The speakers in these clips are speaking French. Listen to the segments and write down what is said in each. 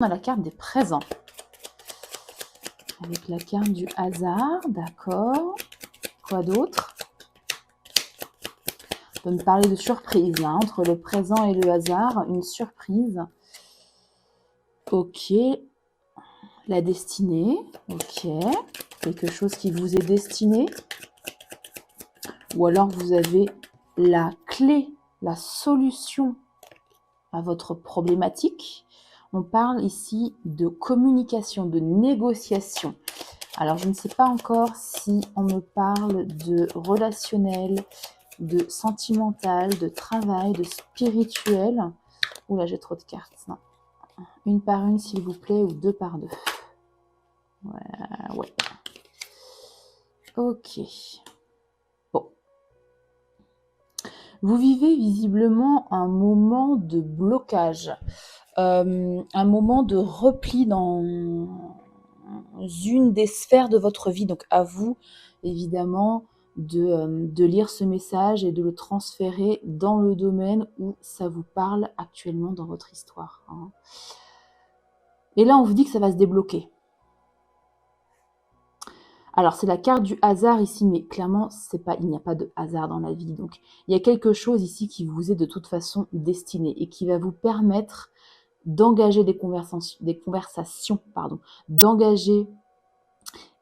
On a la carte des présents. Avec la carte du hasard, d'accord. Quoi d'autre? On peut me parler de surprise, là, entre le présent et le hasard, une surprise. Ok. La destinée, ok. Quelque chose qui vous est destiné. Ou alors vous avez la clé, la solution à votre problématique. On parle ici de communication, de négociation. Alors, je ne sais pas encore si on me parle de relationnel, de sentimental, de travail, de spirituel. Oula, j'ai trop de cartes. Non. Une par une, s'il vous plaît, ou deux par deux. Ouais. Ok. Bon. Vous vivez visiblement un moment de blocage, un moment de repli dans une des sphères de votre vie. Donc à vous, évidemment, de lire ce message et de le transférer dans le domaine où ça vous parle actuellement dans votre histoire. Hein. Et là, on vous dit que ça va se débloquer. Alors, c'est la carte du hasard ici, mais clairement, il n'y a pas de hasard dans la vie. Donc, il y a quelque chose ici qui vous est de toute façon destiné et qui va vous permettre d'engager des conversations, d'engager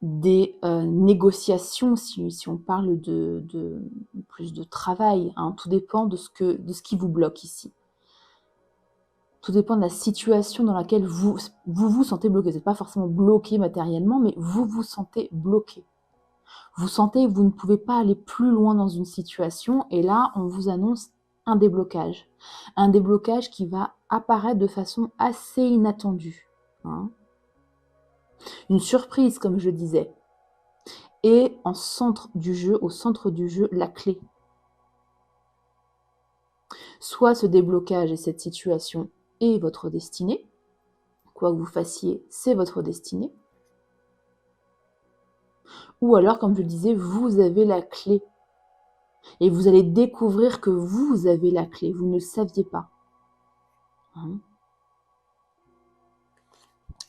des négociations, si on parle de plus de travail. Hein. Tout dépend de ce qui vous bloque ici. Tout dépend de la situation dans laquelle vous vous sentez bloqué. Vous n'êtes pas forcément bloqué matériellement, mais vous vous sentez bloqué. Vous sentez que vous ne pouvez pas aller plus loin dans une situation, et là, on vous annonce un déblocage. Un déblocage qui va apparaître de façon assez inattendue. Hein. Une surprise, comme je disais. Et au centre du jeu, la clé. Soit ce déblocage et cette situation est votre destinée. Quoi que vous fassiez, c'est votre destinée. Ou alors, comme je le disais, vous avez la clé. Et vous allez découvrir que vous avez la clé. Vous ne le saviez pas. Hein.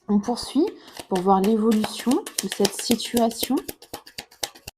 On poursuit pour voir l'évolution de cette situation.